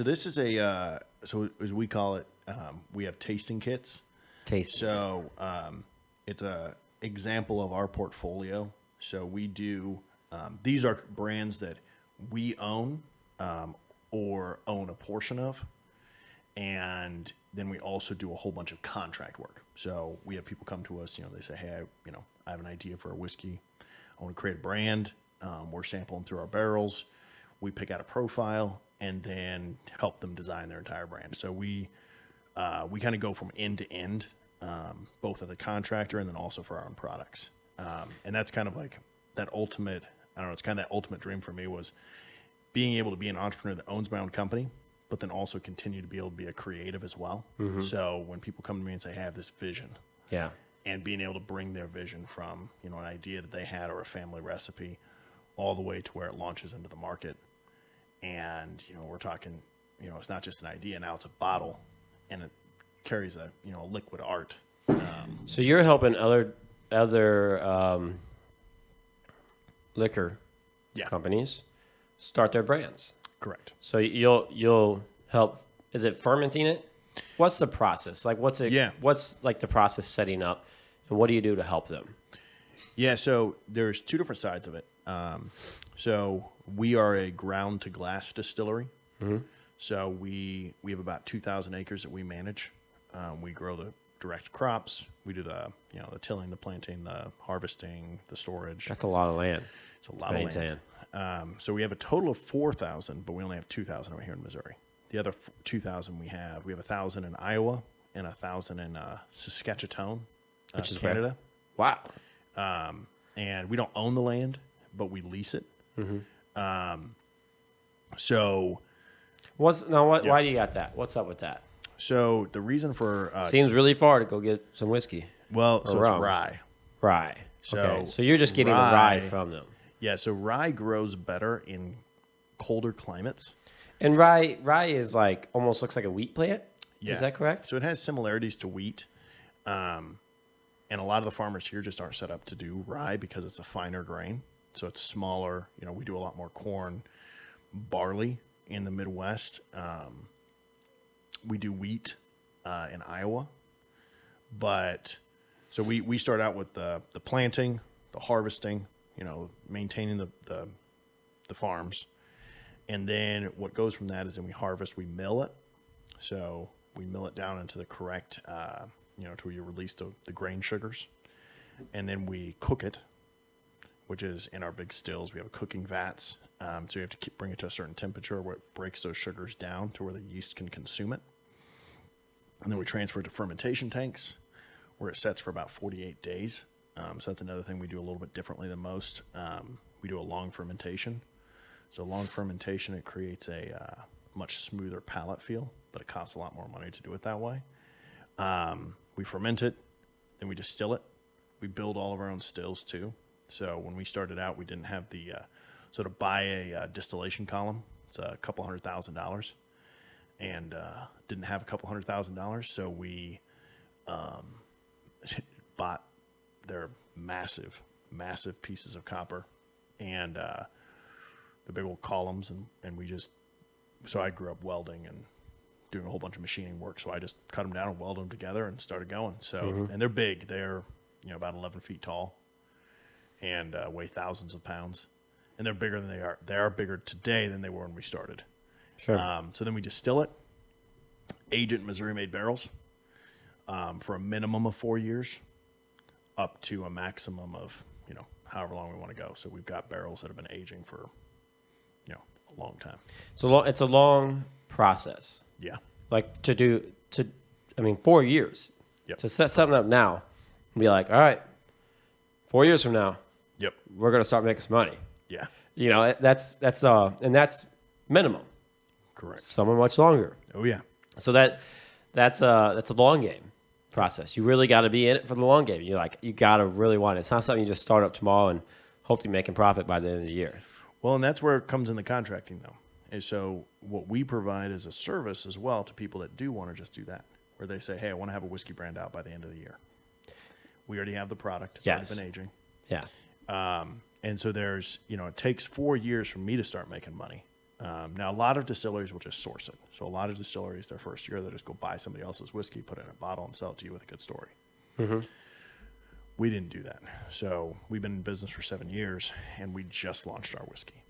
So this is so as we call it, we have tasting kits. Tasting. So it's a example of our portfolio. So we do these are brands that we own or own a portion of, and then we also do a whole bunch of contract work. So we have people come to us. They say, "Hey, I have an idea for a whiskey. I want to create a brand. We're sampling through our barrels. We pick out a profile and then help them design their entire brand." So we kind of go from end to end, both as a contractor and then also for our own products. And that's kind of like that ultimate. I don't know. It's kind of that ultimate dream for me was being able to be an entrepreneur that owns my own company, but then also continue to be able to be a creative as well. Mm-hmm. So when people come to me and say, "Hey, I have this vision," Yeah. and being able to bring their vision from an idea that they had or a family recipe all the way to where it launches into the market. And we're talking, it's not just an idea, now it's a bottle and it carries a liquid art. So you're helping other liquor Yeah. companies start their brands. Correct. So you'll help. Is it fermenting it? What's the process? Like what's it? Yeah. What's like the process setting up, and what do you do to help them? Yeah, so there's two different sides of it. So we are a ground to glass distillery. Mm-hmm. So we have about 2,000 acres that we manage. We grow the direct crops. We do the the tilling, the planting, the harvesting, the storage. That's a lot of land. It's a lot of land. So we have a total of 4,000, but we only have 2,000 over here in Missouri. The other 2,000 we have 1,000 in Iowa and 1,000 in Saskatchewan, Which is Canada. Wow. And we don't own the land, but we lease it. Mm-hmm. So why do you got that? What's up with that? So the reason for Seems really far to go get some whiskey. so rum. it's rye. Rye. So Okay. So you're just getting the rye from them. Yeah, so rye grows better in colder climates. And rye is like almost looks like a wheat plant. Yeah. Is that correct? So it has similarities to wheat. And a lot of the farmers here just aren't set up to do rye because it's a finer grain. So it's smaller. We do a lot more corn, barley in the Midwest. We do wheat in Iowa. But so we start out with the planting, the harvesting, maintaining the farms. And then what goes from that is then we harvest, we mill it. So we mill it down into the correct, to where you release the grain sugars. And then we cook it, which is in our big stills. We have cooking vats. So you have to bring it to a certain temperature where it breaks those sugars down to where the yeast can consume it. And then we transfer it to fermentation tanks where it sets for about 48 days. So that's another thing we do a little bit differently than most. We do a long fermentation. So long fermentation, it creates a much smoother palate feel, but it costs a lot more money to do it that way. We ferment it, then we distill it. We build all of our own stills too. So when we started out, we didn't have the so to buy a distillation column, it's a couple $100,000, and didn't have a couple $100,000. So we bought their massive pieces of copper and the big old columns, and we just. So I grew up welding and doing a whole bunch of machining work. So I just cut them down and welded them together and started going. So and they're big. They're about 11 feet tall and weigh thousands of pounds. And they're bigger than they are. They are bigger today than they were when we started. Sure. So then we distill it, age it in Missouri-made barrels for a minimum of 4 years, up to a maximum of however long we want to go. So we've got barrels that have been aging for a long time. So it's a long process. Yeah. Like 4 years. Yep. To set something up now and be like, all right, 4 years from now, Yep. we're going to start making some money. Yeah. And that's minimum. Correct. Some are much longer. Oh yeah. So that's a long game process. You really got to be in it for the long game. You got to really want it. It's not something you just start up tomorrow and hope to be making profit by the end of the year. Well, and that's where it comes in the contracting, though. And so what we provide is a service as well to people that do want to just do that, where they say, hey, I want to have a whiskey brand out by the end of the year. We already have the product. It's already been aging. Yeah. And so there's, it takes 4 years for me to start making money. Now, a lot of distilleries will just source it. So a lot of distilleries, their first year, they'll just go buy somebody else's whiskey, put it in a bottle, and sell it to you with a good story. We didn't do that. So we've been in business for 7 years, and we just launched our whiskey.